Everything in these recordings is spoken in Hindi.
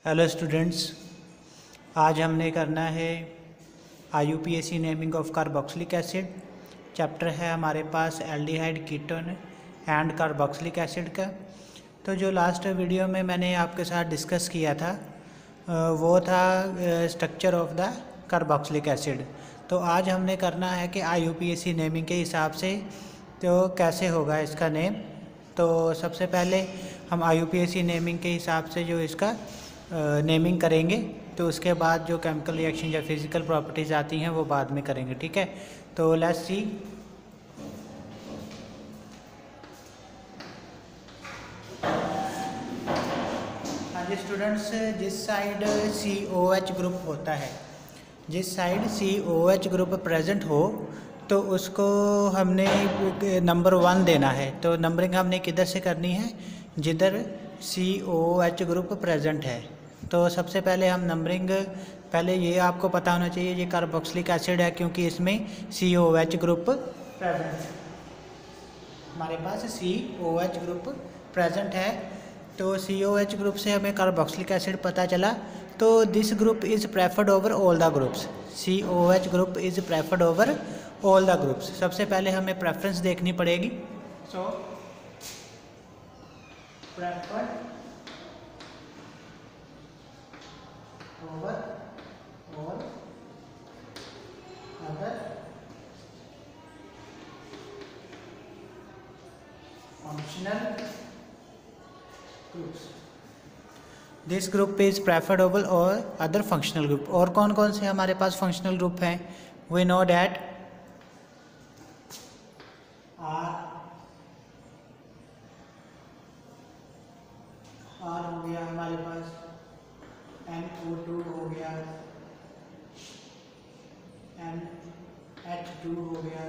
हेलो स्टूडेंट्स, आज हमने करना है IUPAC naming of carboxylic acid. Chapter है हमारे पास aldehyde ketone and carboxylic acid का। तो जो लास्ट वीडियो में मैंने आपके साथ डिस्कस किया था वो था structure of the carboxylic acid. तो आज हमने करना है कि IUPAC नेमिंग के हिसाब से तो कैसे होगा इसका नेम। तो सबसे पहले हम IUPAC नेमिंग के हिसाब से जो इसका नेमिंग करेंगे, तो उसके बाद जो केमिकल रिएक्शन या फिजिकल प्रॉपर्टीज़ आती हैं वो बाद में करेंगे। ठीक है, तो लेट्स सी। हाँ जी स्टूडेंट्स, जिस साइड COH ग्रुप होता है, जिस साइड COH ग्रुप प्रेजेंट हो तो उसको हमने नंबर 1 देना है। तो नंबरिंग हमने किधर से करनी है? जिधर COH ग्रुप प्रेजेंट है। तो सबसे पहले हम नंबरिंग, पहले ये आपको पता होना चाहिए ये कार्बोक्सिलिक एसिड है क्योंकि इसमें COH ग्रुप प्रेजेंट है। हमारे पास COH ग्रुप प्रेजेंट है, तो COH ग्रुप से हमें कार्बोक्सिलिक एसिड पता चला। तो this group is preferred over all the groups. COH group is preferred over all the groups. सबसे पहले हमें प्रेफरेंस देखनी पड़ेगी। सो preferred over all other functional groups. This group is preferred over all other functional group. और कौन कौन से हमारे पास functional group हैं? We know that R हो गया हमारे पास, NO2 हो गया, NH2 हो गया,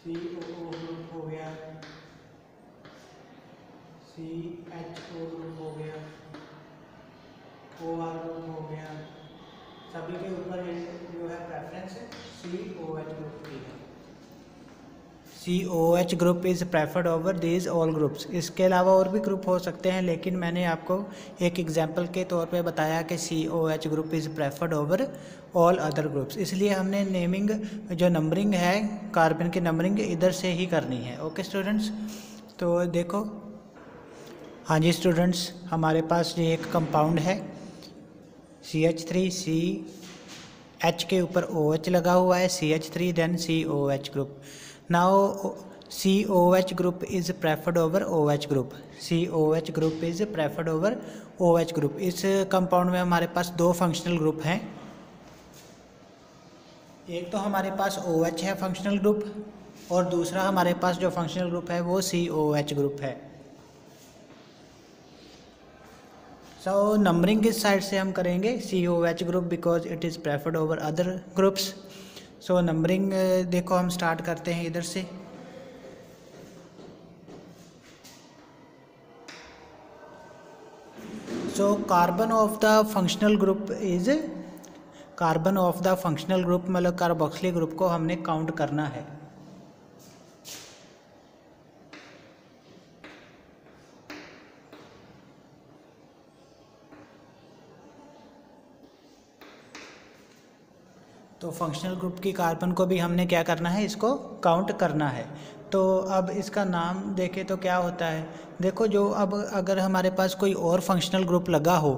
COO ग्रुप हो गया, CHO ग्रुप हो गया, OR ग्रुप हो गया। सभी के ऊपर जो है प्रेफरेंस COH ग्रुप की है। COH group is preferred over these all groups. इसके अलावा और भी ग्रुप हो सकते हैं, लेकिन मैंने आपको एक एग्जांपल के तौर पे बताया कि COH group is preferred over all other groups. इसलिए हमने नेमिंग, जो नंबरिंग है, कार्बन की नंबरिंग इधर से ही करनी है। ओके स्टूडेंट्स, तो देखो, हाँ जी स्टूडेंट्स, हमारे पास ये एक कंपाउंड है CH3, CH के ऊपर OH लगा हुआ है, CH3 then COH group. Now COH group is preferred over OH group. COH group is preferred over OH group. इस कंपाउंड में हमारे पास दो फंक्शनल ग्रुप हैं। एक तो हमारे पास OH है फंक्शनल ग्रुप, और दूसरा हमारे पास जो फंक्शनल ग्रुप है वो COH ग्रुप है। सो नंबरिंग किस साइड से हम करेंगे? COH group, because it is preferred over other groups. So numbering देखो, हम स्टार्ट करते हैं इधर से। So carbon of the functional group is, carbon of the functional group मतलब कार्बोक्सिलिक ग्रुप को हमने काउंट करना है। तो फंक्शनल ग्रुप की कार्बन को भी हमने क्या करना है? इसको काउंट करना है। तो अब इसका नाम देखें तो क्या होता है? देखो, जो अब अगर हमारे पास कोई और फंक्शनल ग्रुप लगा हो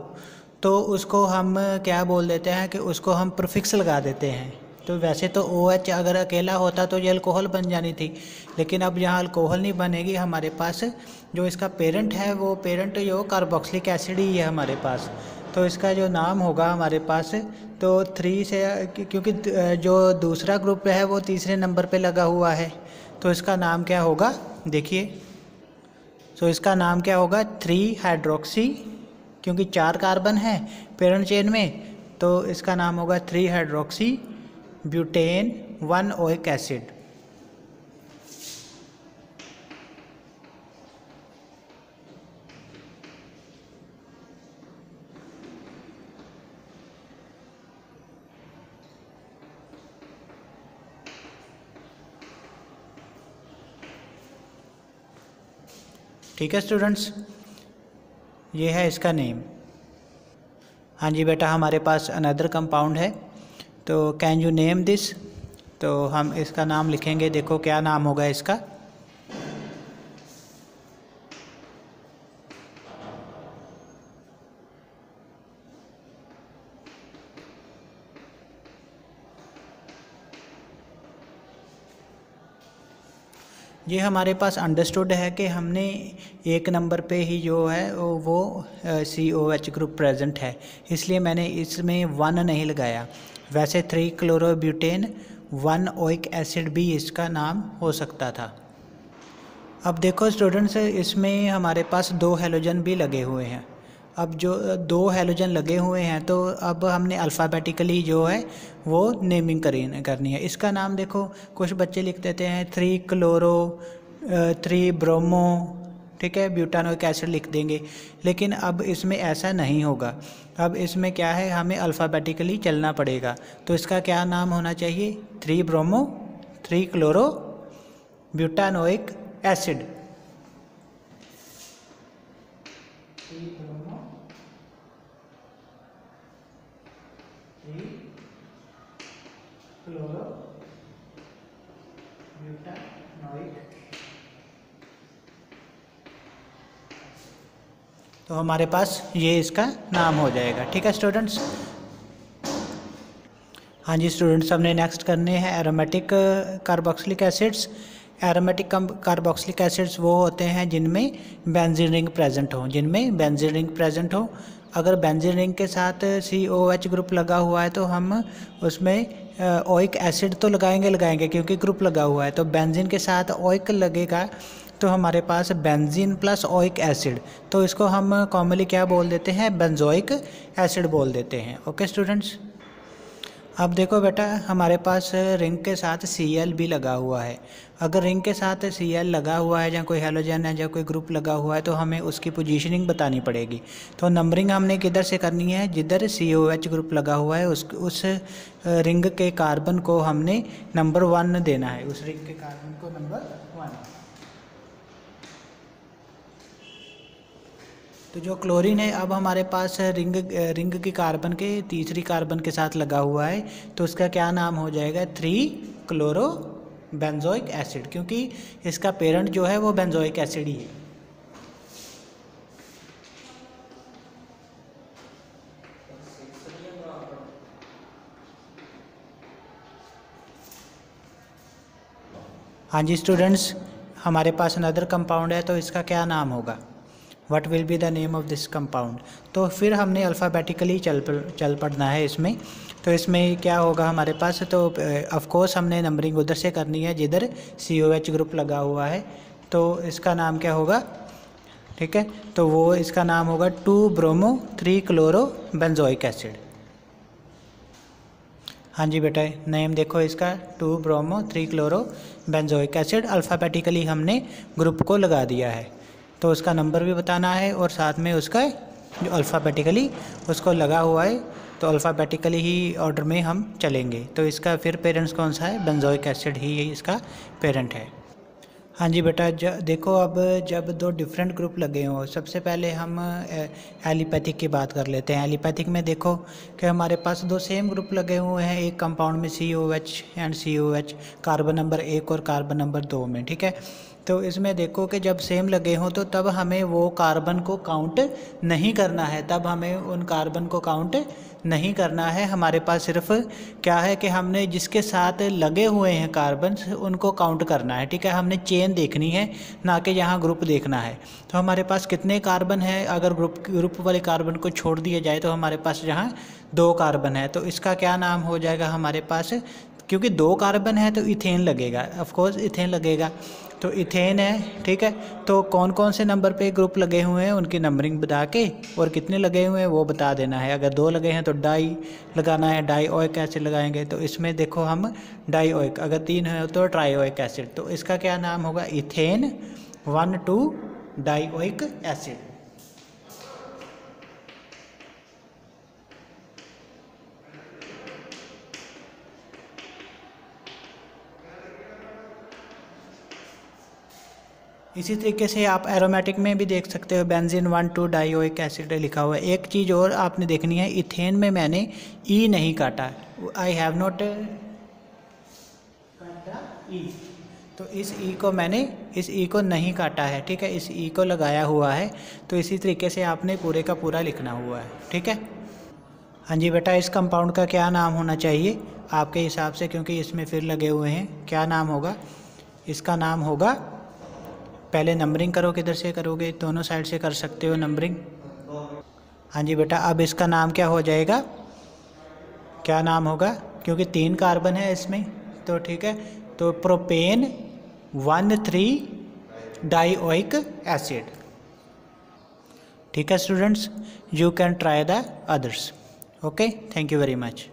तो उसको हम क्या बोल देते हैं कि उसको हम प्रीफिक्स लगा देते हैं। तो वैसे तो OH अगर अकेला होता तो ये अल्कोहल बन जानी थी, लेकिन अब यहाँ अल्कोहल नहीं बनेगी। हमारे पास जो इसका पेरेंट है वो पेरेंट जो कार्बोक्सिलिक एसिड ही है हमारे पास। तो इसका जो नाम होगा हमारे पास, तो 3 से, क्योंकि जो दूसरा ग्रुप है वो तीसरे नंबर पे लगा हुआ है, तो इसका नाम क्या होगा? देखिए, तो इसका नाम क्या होगा? 3 हाइड्रोक्सी, क्योंकि 4 कार्बन है पेरेंट चेन में, तो इसका नाम होगा 3 हाइड्रोक्सी ब्यूटेन 1 ओइक एसिड। ठीक है स्टूडेंट्स, ये है इसका नेम। हाँ जी बेटा, हमारे पास अनदर कंपाउंड है, तो कैन यू नेम दिस। तो हम इसका नाम लिखेंगे, देखो क्या नाम होगा इसका। ये हमारे पास अंडरस्टूड है कि हमने एक नंबर पे ही जो है वो COH ग्रुप प्रेजेंट है, इसलिए मैंने इसमें 1 नहीं लगाया। वैसे 3 क्लोरोब्यूटेन 1 ओइक एसिड भी इसका नाम हो सकता था। अब देखो स्टूडेंट्स, इसमें हमारे पास 2 हैलोजन भी लगे हुए हैं। अब जो 2 हैलोजन लगे हुए हैं तो अब हमने अल्फ़ाबेटिकली जो है वो नेमिंग करनी है। इसका नाम देखो, कुछ बच्चे लिख देते हैं 3 क्लोरो 3 ब्रोमो, ठीक है, ब्यूटानोइक एसिड लिख देंगे, लेकिन अब इसमें ऐसा नहीं होगा। अब इसमें क्या है, हमें अल्फ़ाबेटिकली चलना पड़ेगा। तो इसका क्या नाम होना चाहिए, 3 ब्रोमो 3 क्लोरो ब्यूटानोइक एसिड। तो हमारे पास ये इसका नाम हो जाएगा। ठीक है स्टूडेंट्स। हाँ जी स्टूडेंट्स, हमने नेक्स्ट करने हैं aromatic carboxylic acids. Aromatic carboxylic acids वो होते हैं जिनमें बेंजीन रिंग प्रेजेंट हो, जिनमें बेंजीन रिंग प्रेजेंट हो। अगर बेंजीन रिंग के साथ COH ग्रुप लगा हुआ है तो हम उसमें ओइक एसिड तो लगाएंगे क्योंकि ग्रुप लगा हुआ है। तो बेंजीन के साथ ओइक लगेगा तो हमारे पास बेंजीन प्लस ओइक एसिड, तो इसको हम कॉमनली क्या बोल देते हैं, बेंजोइक एसिड बोल देते हैं। Okay students. अब देखो बेटा, हमारे पास रिंग के साथ Cl भी लगा हुआ है। अगर रिंग के साथ Cl लगा हुआ है या कोई हैलोजन है या कोई ग्रुप लगा हुआ है तो हमें उसकी पोजीशनिंग बतानी पड़ेगी। तो नंबरिंग हमने किधर से करनी है, जिधर COH ग्रुप लगा हुआ है उस रिंग के कार्बन को हमने नंबर 1 देना है, उस रिंग के कार्बन को नंबर 1। तो जो क्लोरीन है अब हमारे पास रिंग की कार्बन के तीसरी कार्बन के साथ लगा हुआ है, तो उसका क्या नाम हो जाएगा, 3 क्लोरो बेंजोइक एसिड, क्योंकि इसका पेरेंट जो है वो बेंजोइक एसिड ही है। हाँ जी स्टूडेंट्स, हमारे पास अनदर कंपाउंड है, तो इसका क्या नाम होगा, what will be the name of this compound. तो फिर हमने अल्फ़ाबेटिकली चल पड़ना है इसमें। तो इसमें क्या होगा हमारे पास, तो ऑफ कोर्स हमने नंबरिंग उधर से करनी है जिधर COH ग्रुप लगा हुआ है। तो इसका नाम क्या होगा, ठीक है, तो वो इसका नाम होगा 2 ब्रोमो 3 क्लोरो बेंजोइक एसिड। हाँ जी बेटा, नेम देखो इसका 2 bromo 3 chloro benzoic acid. Alphabetically हमने ग्रुप को लगा दिया है, तो उसका नंबर भी बताना है और साथ में उसका जो अल्फ़ाबेटिकली उसको लगा हुआ है, तो अल्फ़ाबेटिकली ही ऑर्डर में हम चलेंगे। तो इसका फिर पेरेंट्स कौन सा है, बेंजोइक एसिड ही इसका पेरेंट है। हाँ जी बेटा, देखो अब जब 2 डिफरेंट ग्रुप लगे हों, सबसे पहले हम एलिपैथिक की बात कर लेते हैं। एलिपैथिक में देखो कि हमारे पास 2 सेम ग्रुप लगे हुए हैं एक कंपाउंड में, COH and COH, carbon number 1 और कार्बन नंबर 2 में, ठीक है। तो इसमें देखो कि जब सेम लगे हों तो तब हमें वो कार्बन को काउंट नहीं करना है, तब हमें उन कार्बन को काउंट नहीं करना है। हमारे पास सिर्फ क्या है कि हमने जिसके साथ लगे हुए हैं कार्बन उनको काउंट करना है, ठीक है। हमने चेन देखनी है, ना कि यहाँ ग्रुप देखना है। तो हमारे पास कितने कार्बन है, अगर ग्रुप वाले कार्बन को छोड़ दिया जाए तो हमारे पास यहाँ 2 कार्बन है। तो इसका क्या नाम हो जाएगा हमारे पास, क्योंकि 2 कार्बन है तो इथेन लगेगा, ऑफ कोर्स इथेन लगेगा, तो इथेन है, ठीक है। तो कौन कौन से नंबर पे ग्रुप लगे हुए हैं उनकी नंबरिंग बता के और कितने लगे हुए हैं वो बता देना है। अगर 2 लगे हैं तो डाई लगाना है, डाई ओइक एसिड लगाएंगे। तो इसमें देखो हम डाई ओइक, अगर 3 है तो ट्राई ओइक एसिड, तो इसका क्या नाम होगा, इथेन 1,2 डाई ओइक एसिड। इसी तरीके से आप एरोमेटिक में भी देख सकते हो, बेंजीन 1,2 डाइओइक एसिड लिखा हुआ है। एक चीज़ और आपने देखनी है, इथेन में मैंने ई नहीं काटा, आई हैव नॉट काटा ई, तो इस ई को नहीं काटा है, ठीक है, इस ई को लगाया हुआ है। तो इसी तरीके से आपने पूरे का पूरा लिखना हुआ है, ठीक है। हाँ जी बेटा, इस कंपाउंड का क्या नाम होना चाहिए आपके हिसाब से, क्योंकि इसमें फिर लगे हुए हैं, क्या नाम होगा इसका? नाम होगा, पहले नंबरिंग करो, किधर से करोगे, दोनों साइड से कर सकते हो नंबरिंग। हाँ जी बेटा, अब इसका नाम क्या हो जाएगा, क्या नाम होगा, क्योंकि 3 कार्बन है इसमें, तो ठीक है, तो प्रोपेन 1,3 डाइओइक एसिड। ठीक है students, you can try the others. Okay, thank you very much.